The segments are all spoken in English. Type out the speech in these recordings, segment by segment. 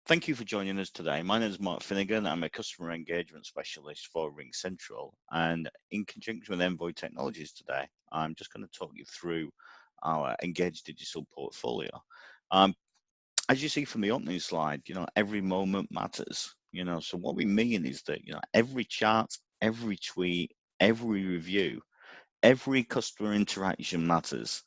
Thank you for joining us today. My name is Mark Finnegan. I'm a customer engagement specialist for RingCentral, and in conjunction with Envoy Technologies today, I'm just going to talk you through our Engage Digital portfolio. Um, as you see from the opening slide, every moment matters. So what we mean is that every chart, every tweet, every review, every customer interaction matters.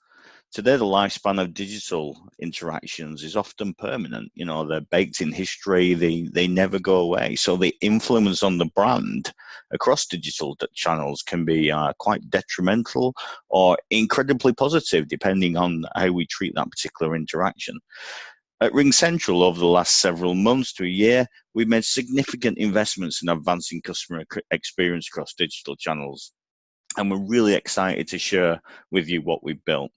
Today, the lifespan of digital interactions is often permanent. They're baked in history, they never go away. So the influence on the brand across digital channels can be quite detrimental or incredibly positive, depending on how we treat that particular interaction. At RingCentral, over the last several months to a year, we've made significant investments in advancing customer experience across digital channels. And we're really excited to share with you what we've built.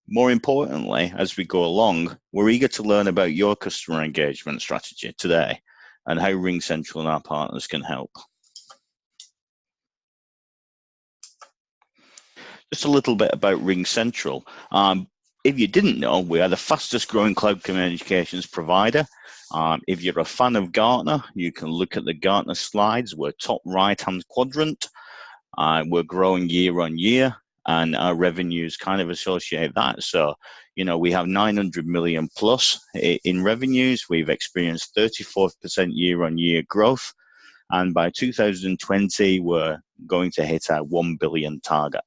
More importantly, as we go along, we're eager to learn about your customer engagement strategy today and how RingCentral and our partners can help. Just a little bit about RingCentral. If you didn't know, we are the fastest growing cloud communications provider. If you're a fan of Gartner, you can look at the Gartner slides. We're top right-hand quadrant. We're growing year on year, and our revenues kind of associate that. So, we have 900 million plus in revenues. We've experienced 34% year on year growth. And by 2020, we're going to hit our 1 billion target.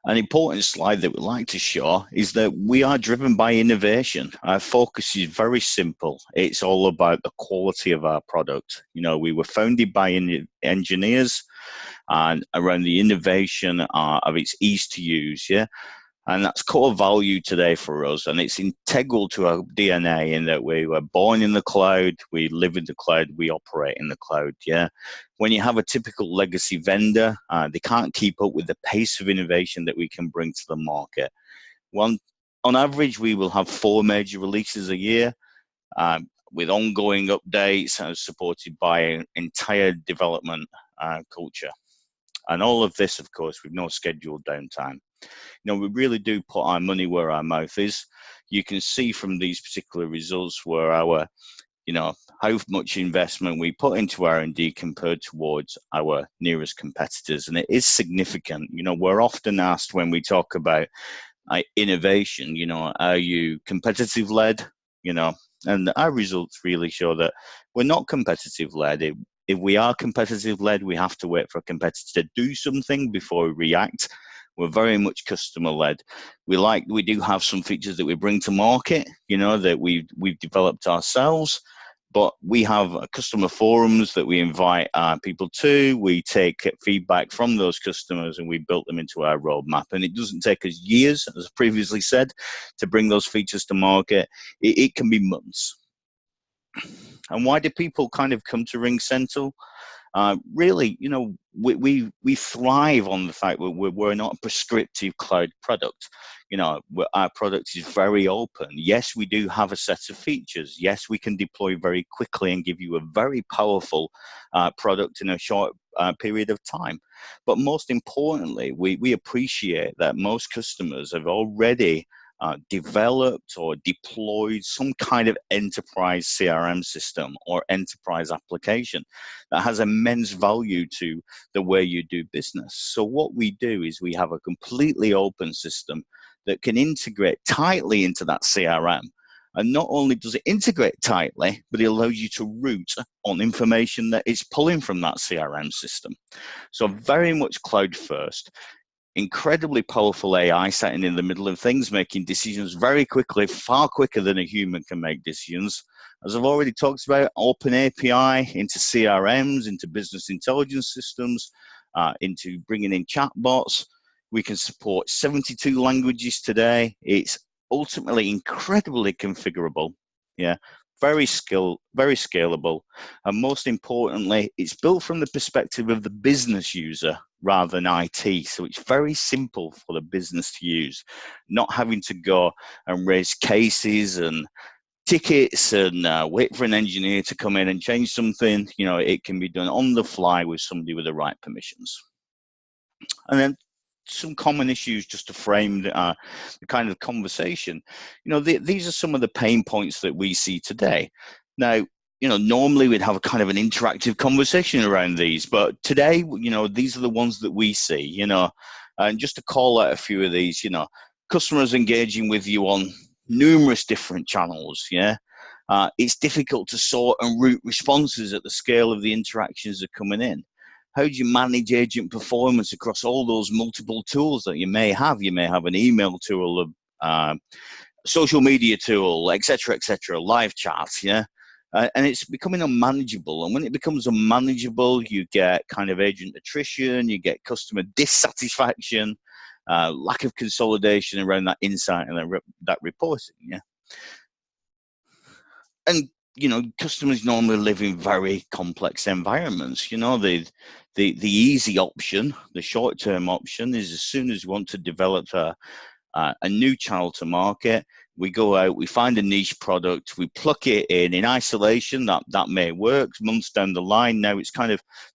An important slide that we'd like to show is that we are driven by innovation. Our focus is very simple. It's all about the quality of our product. We were founded by engineers and around the innovation of its ease to use, and that's core value today for us, and it's integral to our DNA in that we were born in the cloud, we live in the cloud, we operate in the cloud, When you have a typical legacy vendor, they can't keep up with the pace of innovation that we can bring to the market. On average, we will have 4 major releases a year, with ongoing updates and supported by an entire development culture. And all of this, of course, with no scheduled downtime. We really do put our money where our mouth is. You can see from these particular results where our, how much investment we put into R&D compared towards our nearest competitors. And it is significant. We're often asked when we talk about innovation, are you competitive led? And our results really show that we're not competitive led. If we are competitive led, we have to wait for a competitor to do something before we react. We're very much customer led. We do have some features that we bring to market, that we've developed ourselves, but we have customer forums that we invite people to. We take feedback from those customers and we built them into our roadmap. And it doesn't take us years, as previously said, to bring those features to market. It can be months. And why do people kind of come to RingCentral? Really, we thrive on the fact that we're not a prescriptive cloud product. Our product is very open. Yes, we do have a set of features. Yes, we can deploy very quickly and give you a very powerful product in a short period of time. But most importantly, we appreciate that most customers have already developed or deployed some kind of enterprise CRM system or enterprise application that has immense value to the way you do business. So what we do is we have a completely open system that can integrate tightly into that CRM. And not only does it integrate tightly, but it allows you to route on information that it's pulling from that CRM system. So very much cloud first. Incredibly powerful AI sitting in the middle of things, making decisions very quickly, far quicker than a human can make decisions. As I've already talked about, open API into CRMs, into business intelligence systems, into bringing in chatbots. We can support 72 languages today. It's ultimately incredibly configurable. Very scalable, and most importantly, it's built from the perspective of the business user rather than IT. So it's very simple for the business to use, not having to go and raise cases and tickets and wait for an engineer to come in and change something. It can be done on the fly with somebody with the right permissions. And then some common issues just to frame the kind of conversation. These are some of the pain points that we see today. Now, normally we'd have a kind of an interactive conversation around these, but today, these are the ones that we see, and just to call out a few of these, customers engaging with you on numerous different channels, yeah. It's difficult to sort and route responses at the scale of the interactions that are coming in. How do you manage agent performance across all those multiple tools that you may have? You may have an email tool, a social media tool, etc., live chats, yeah? And it's becoming unmanageable. And when it becomes unmanageable, you get kind of agent attrition, you get customer dissatisfaction, lack of consolidation around that insight and that reporting, yeah? And customers normally live in very complex environments. The easy option, the short-term option, is as soon as you want to develop a new channel to market, we go out, we find a niche product, we pluck it in isolation. That may work. Months down the line, now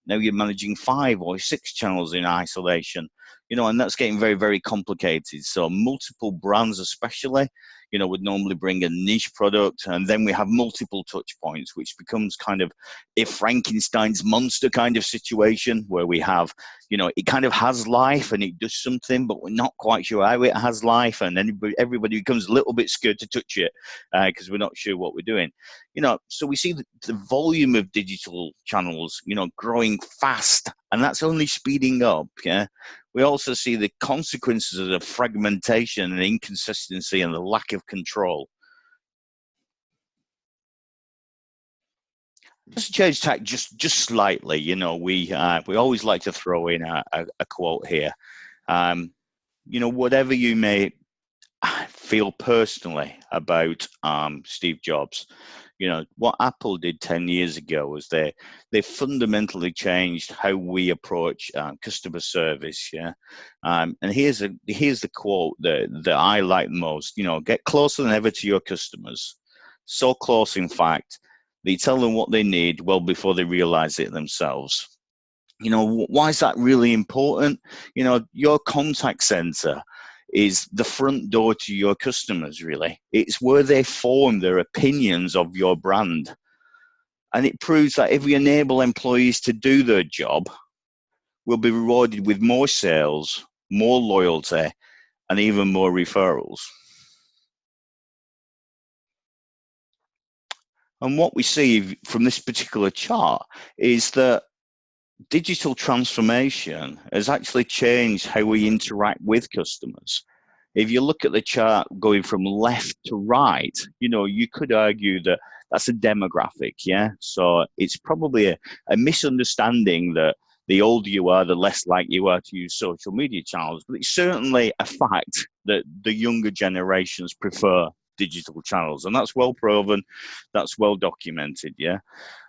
you're managing 5 or 6 channels in isolation, and that's getting very, very complicated. So multiple brands, especially, would normally bring a niche product, and then we have multiple touch points, which becomes kind of a Frankenstein's monster kind of situation where we have, it kind of has life and it does something, but we're not quite sure how it has life, and everybody becomes a little bit scared to touch it because we're not sure what we're doing. So we see the volume of digital channels, growing fast, and that's only speeding up. Yeah. We also see the consequences of the fragmentation and inconsistency and the lack of control. Just change tack just slightly. We always like to throw in a quote here. Whatever you may feel personally about Steve Jobs, what Apple did 10 years ago was they fundamentally changed how we approach customer service. Yeah. And here's the quote that I like most. Get closer than ever to your customers. So close, in fact, that you tell them what they need well before they realize it themselves. Why is that really important? Your contact center is the front door to your customers, really. It's where they form their opinions of your brand. And it proves that if we enable employees to do their job, we'll be rewarded with more sales, more loyalty, and even more referrals. And what we see from this particular chart is that digital transformation has actually changed how we interact with customers. If you look at the chart going from left to right, you could argue that that's a demographic, yeah? So it's probably a misunderstanding that the older you are, the less likely you are to use social media channels. But it's certainly a fact that the younger generations prefer digital channels. And that's well proven, that's well documented, yeah?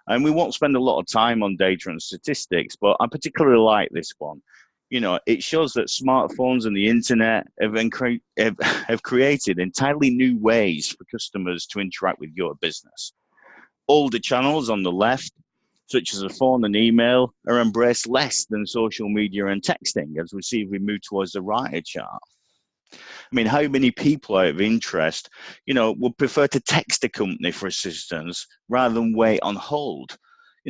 And we won't spend a lot of time on data and statistics, but I particularly like this one. It shows that smartphones and the internet have created entirely new ways for customers to interact with your business. Older channels on the left, such as a phone and email, are embraced less than social media and texting, as we see if we move towards the right chart. I mean, how many people out of interest, would prefer to text a company for assistance rather than wait on hold?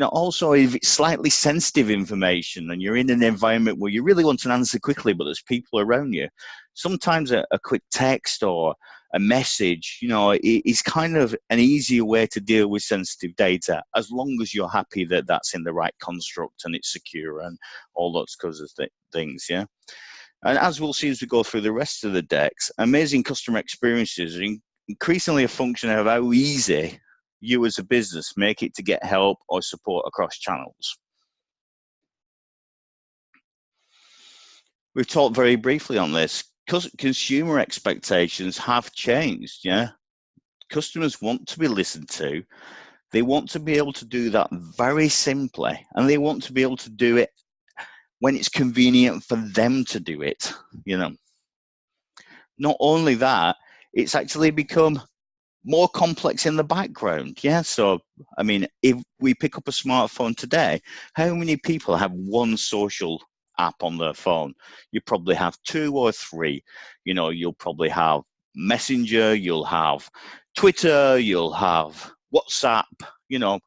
Also, if it's slightly sensitive information and you're in an environment where you really want an answer quickly, but there's people around you, sometimes a quick text or a message, is kind of an easier way to deal with sensitive data, as long as you're happy that that's in the right construct and it's secure and all those kinds of things, yeah? And as we'll see as we go through the rest of the decks, amazing customer experiences are increasingly a function of how easy you as a business make it to get help or support across channels. We've talked very briefly on this. Consumer expectations have changed, yeah? Customers want to be listened to. They want to be able to do that very simply, and they want to be able to do it when it's convenient for them to do it, Not only that, it's actually become more complex in the background. Yeah. So, I mean, if we pick up a smartphone today, how many people have one social app on their phone, you probably have 2 or 3. You'll probably have Messenger, you'll have Twitter, you'll have WhatsApp.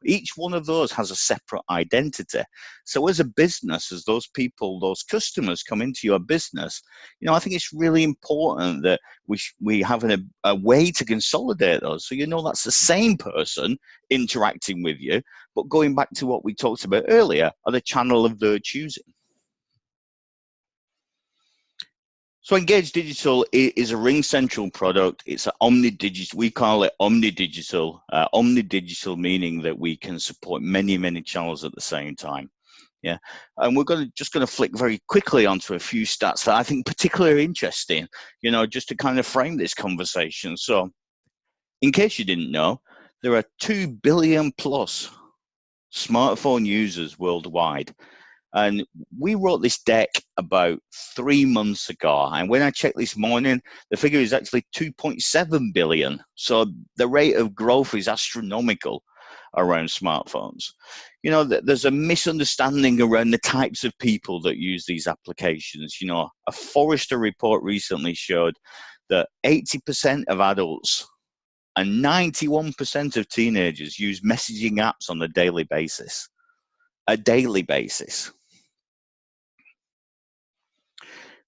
Each one of those has a separate identity. So as a business, as those people, those customers come into your business, I think it's really important that we have a way to consolidate those. So that's the same person interacting with you, but going back to what we talked about earlier, are the channel of their choosing. So Engage Digital is a RingCentral product. It's an omni-digital. We call it omni-digital. Omni-digital meaning that we can support many, many channels at the same time. Yeah, and we're just going to flick very quickly onto a few stats that I think particularly interesting, just to kind of frame this conversation. So in case you didn't know, there are 2 billion plus smartphone users worldwide. And we wrote this deck about 3 months ago. And when I checked this morning, the figure is actually 2.7 billion. So the rate of growth is astronomical around smartphones. There's a misunderstanding around the types of people that use these applications. A Forrester report recently showed that 80% of adults and 91% of teenagers use messaging apps on a daily basis.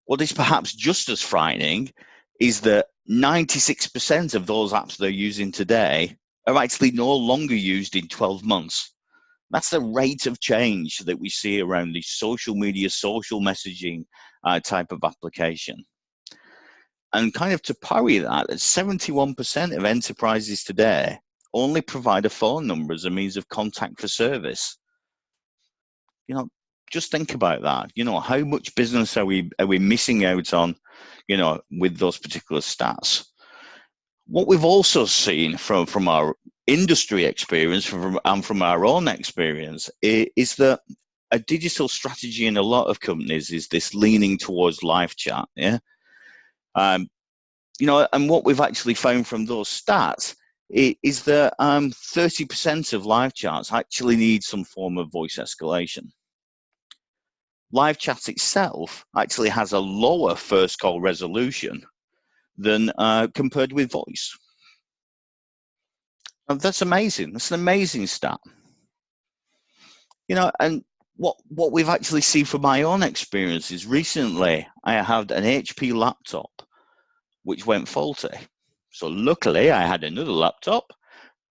What is perhaps just as frightening is that 96% of those apps they're using today are actually no longer used in 12 months. That's the rate of change that we see around the social media, social messaging type of application. And kind of to parry that, 71% of enterprises today only provide a phone number as a means of contact for service. Just think about that. How much business are we missing out on, with those particular stats? What we've also seen from our industry experience and from our own experience is that a digital strategy in a lot of companies is this leaning towards live chat. Yeah. And what we've actually found from those stats is that 30% of live chats actually need some form of voice escalation. Live chat itself actually has a lower first call resolution than compared with voice. And that's amazing. That's an amazing stat. And what we've actually seen from my own experiences recently, I had an HP laptop which went faulty. So luckily I had another laptop,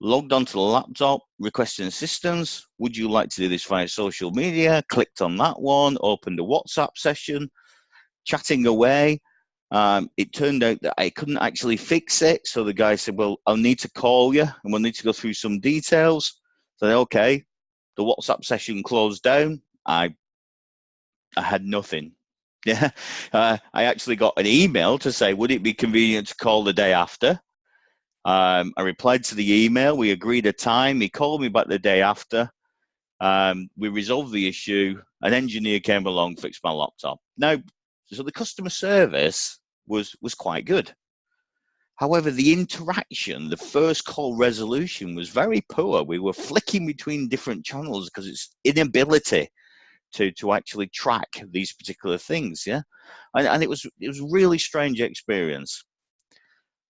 logged onto the laptop, requesting assistance. Would you like to do this via social media? Clicked on that one, opened a WhatsApp session, chatting away. It turned out that I couldn't actually fix it. So the guy said, well, I'll need to call you and we'll need to go through some details. So okay, the WhatsApp session closed down. I had nothing. Yeah, I actually got an email to say, would it be convenient to call the day after? I replied to the email. We agreed a time. He called me back the day after. We resolved the issue. An engineer came along, fixed my laptop. Now, so the customer service was quite good. However, the interaction, the first call resolution was very poor. We were flicking between different channels because it's inability to actually track these particular things. Yeah, and it was really strange experience.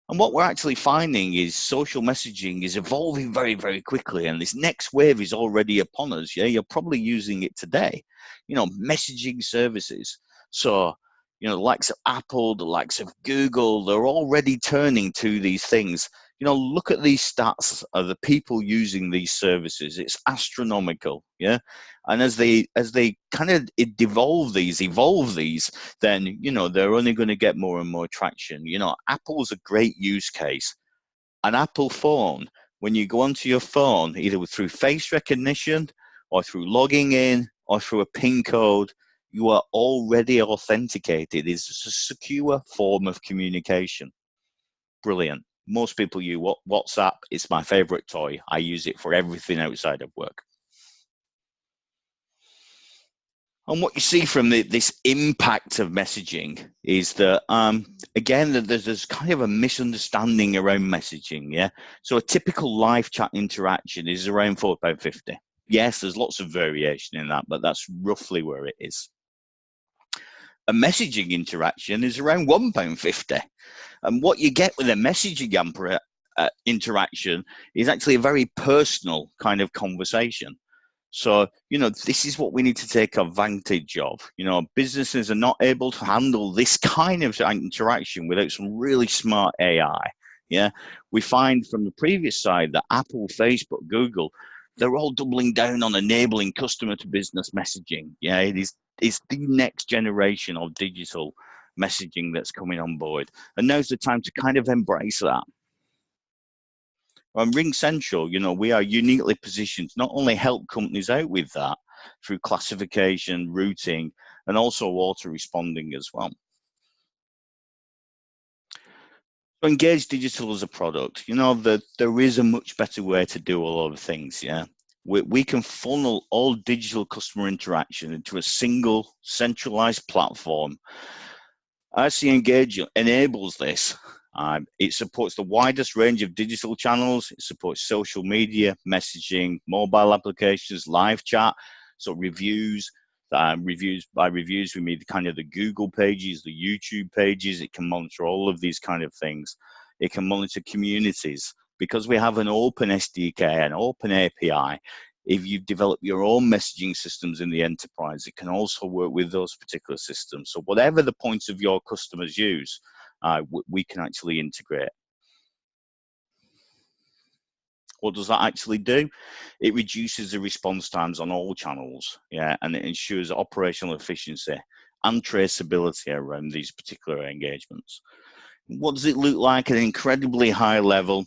And what we're actually finding is social messaging is evolving very, very quickly. And this next wave is already upon us. Yeah, you're probably using it today. Messaging services. So, the likes of Apple, the likes of Google, they're already turning to these things. Look at these stats of the people using these services. It's astronomical. Yeah. And as they kind of evolve these, then, they're only going to get more and more traction. Apple's a great use case. An Apple phone, when you go onto your phone, either through face recognition or through logging in or through a PIN code, you are already authenticated. It's a secure form of communication. Brilliant. Most people use WhatsApp. It's my favorite toy. I use it for everything outside of work. And what you see from this impact of messaging is that, again, that there's kind of a misunderstanding around messaging, yeah? So a typical live chat interaction is around £4.50. Yes, there's lots of variation in that, but that's roughly where it is. A messaging interaction is around £1.50. And what you get with a messaging interaction is actually a very personal kind of conversation. So, this is what we need to take advantage of. Businesses are not able to handle this kind of interaction without some really smart AI. Yeah. We find from the previous side that Apple, Facebook, Google, they're all doubling down on enabling customer to business messaging. Yeah. It's the next generation of digital messaging that's coming on board. And now's the time to kind of embrace that. On RingCentral, we are uniquely positioned to not only help companies out with that through classification, routing, and also auto-responding as well. So Engage Digital as a product, that there is a much better way to do a lot of things, yeah? We can funnel all digital customer interaction into a single centralized platform. As the Engage enables this, it supports the widest range of digital channels. It supports social media, messaging, mobile applications, live chat, so reviews. By reviews, we mean kind of the Google pages, the YouTube pages. It can monitor all of these kind of things. It can monitor communities. Because we have an open SDK, an open API, if you've developed your own messaging systems in the enterprise, it can also work with those particular systems. So whatever the points of your customers use, we can actually integrate. What does that actually do? It reduces the response times on all channels, yeah, and it ensures operational efficiency and traceability around these particular engagements. What does it look like at an incredibly high level?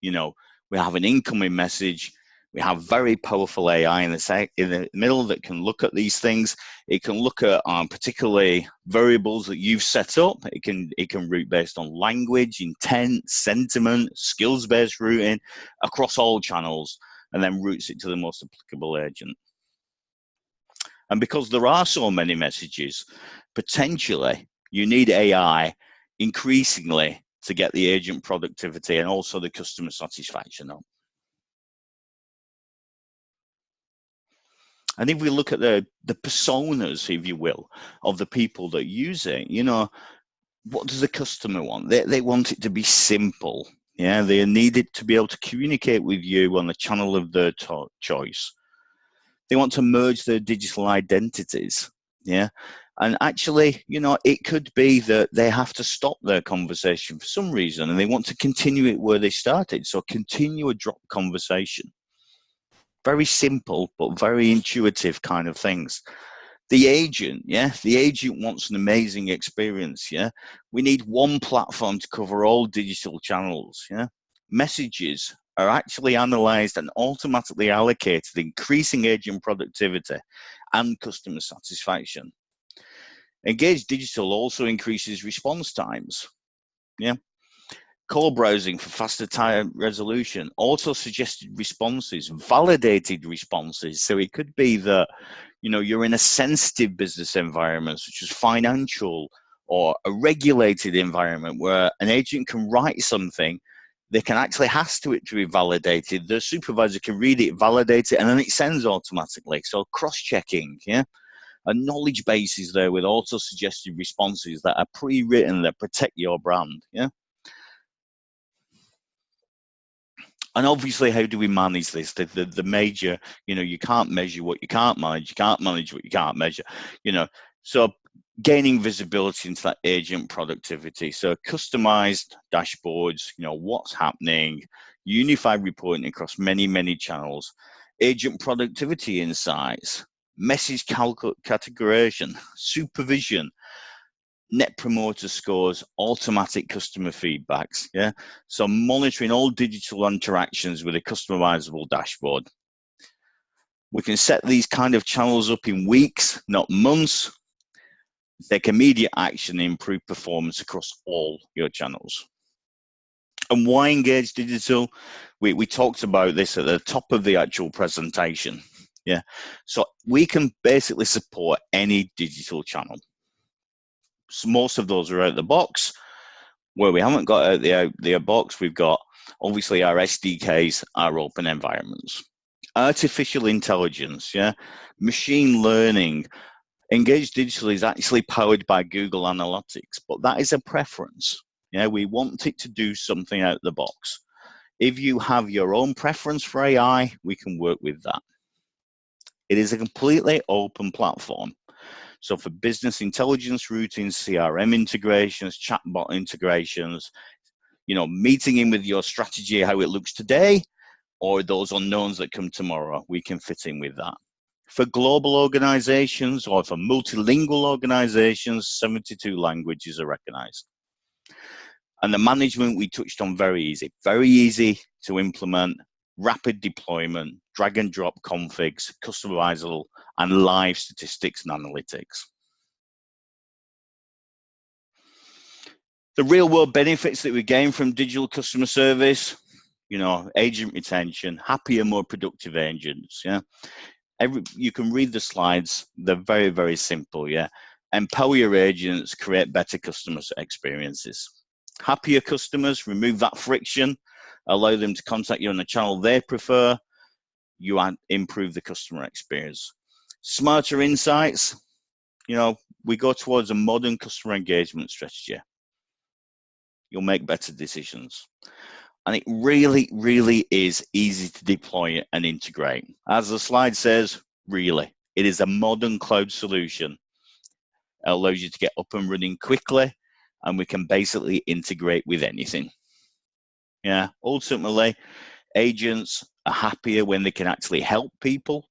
We have an incoming message. We have very powerful AI in the middle that can look at these things. It can look at particularly variables that you've set up. It can route based on language, intent, sentiment, skills-based routing across all channels, and then routes it to the most applicable agent. And because there are so many messages, potentially you need AI increasingly to get the agent productivity and also the customer satisfaction up. And if we look at the personas, if you will, of the people that use it, what does the customer want? They want it to be simple. Yeah, they need it to be able to communicate with you on the channel of their choice. They want to merge their digital identities. Yeah. And actually, it could be that they have to stop their conversation for some reason and they want to continue it where they started. So continue a drop conversation. Very simple, but very intuitive kind of things. The agent, the agent wants an amazing experience, We need one platform to cover all digital channels, Messages are actually analyzed and automatically allocated, increasing agent productivity and customer satisfaction. Engage Digital also increases response times, Call browsing for faster time resolution, auto-suggested responses, validated responses. So it could be that, you're in a sensitive business environment, such as financial or a regulated environment where an agent can write something, they can actually ask to it to be validated. The supervisor can read it, validate it, and then it sends automatically. So cross-checking, A knowledge base is there with auto-suggested responses that are pre-written that protect your brand, And obviously, how do we manage this? The major, you can't measure what you can't manage. You can't manage what you can't measure, So gaining visibility into that agent productivity. So customized dashboards, what's happening, unified reporting across many, many channels, agent productivity insights, message categorization, supervision, net promoter scores, automatic customer feedbacks. So monitoring all digital interactions with a customizable dashboard. We can set these kind of channels up in weeks, not months. Take immediate action and improve performance across all your channels. And why Engage Digital? We talked about this at the top of the actual presentation. So we can basically support any digital channel. So most of those are out the box. Where we haven't got out the box, we've got obviously our SDKs, our open environments. Artificial intelligence, machine learning, Engage Digital is actually powered by Google Analytics, but that is a preference. Yeah, we want it to do something out of the box. If you have your own preference for AI, we can work with that. It is a completely open platform. So for business intelligence routines, CRM integrations, chatbot integrations, meeting in with your strategy, how it looks today, or those unknowns that come tomorrow, we can fit in with that. For global organizations or for multilingual organizations, 72 languages are recognized. And the management we touched on, very easy to implement, rapid deployment, drag and drop configs, customizable, and live statistics and analytics. The real world benefits that we gain from digital customer service, agent retention, happier, more productive agents. Yeah, you can read the slides. They're very, very simple. Yeah, empower your agents, create better customer experiences. Happier customers, remove that friction, allow them to contact you on the channel they prefer. You improve the customer experience. Smarter insights. We go towards a modern customer engagement strategy. You'll make better decisions. And it really, really is easy to deploy and integrate. As the slide says, really, it is a modern cloud solution. It allows you to get up and running quickly, and we can basically integrate with anything. Yeah, ultimately, agents are happier when they can actually help people,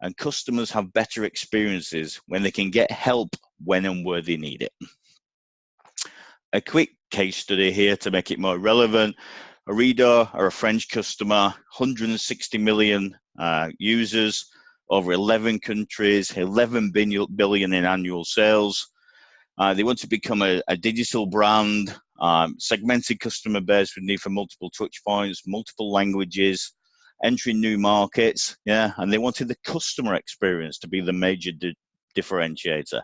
and customers have better experiences when they can get help when and where they need it. A quick case study here to make it more relevant. Arido are a French customer, 160 million users, over 11 countries, 11 billion in annual sales. They want to become a digital brand, segmented customer base with need for multiple touch points, multiple languages, entering new markets, and they wanted the customer experience to be the major differentiator.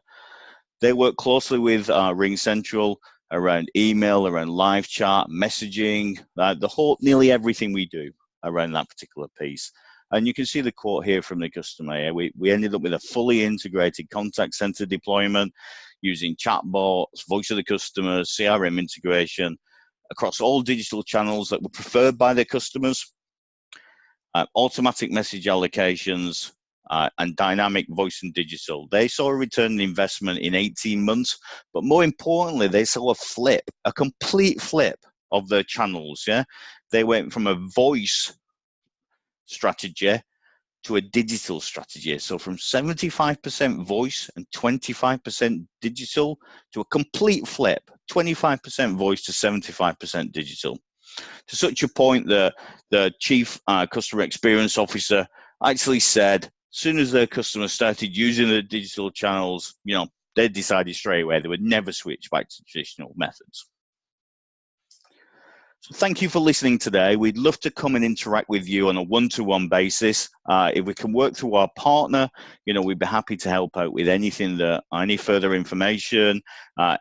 They work closely with RingCentral around email, around live chat, messaging, nearly everything we do around that particular piece. And you can see the quote here from the customer. We ended up with a fully integrated contact center deployment using chatbots, voice of the customer, CRM integration across all digital channels that were preferred by their customers, automatic message allocations, and dynamic voice and digital. They saw a return on investment in 18 months, but more importantly, they saw a complete flip of their channels. Yeah, they went from a voice strategy to a digital strategy. So from 75% voice and 25% digital to a complete flip, 25% voice to 75% digital. To such a point that the chief customer experience officer actually said, as soon as their customers started using the digital channels, they decided straight away they would never switch back to traditional methods. So thank you for listening today. We'd love to come and interact with you on a one-to-one basis. If we can work through our partner, we'd be happy to help out with anything any further information,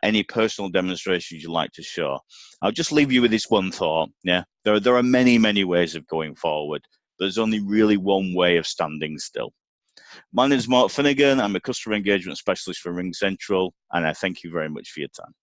any personal demonstrations you'd like to show. I'll just leave you with this one thought. Yeah, there are many, many ways of going forward. There's only really one way of standing still. My name is Mark Finnegan. I'm a customer engagement specialist for RingCentral, and I thank you very much for your time.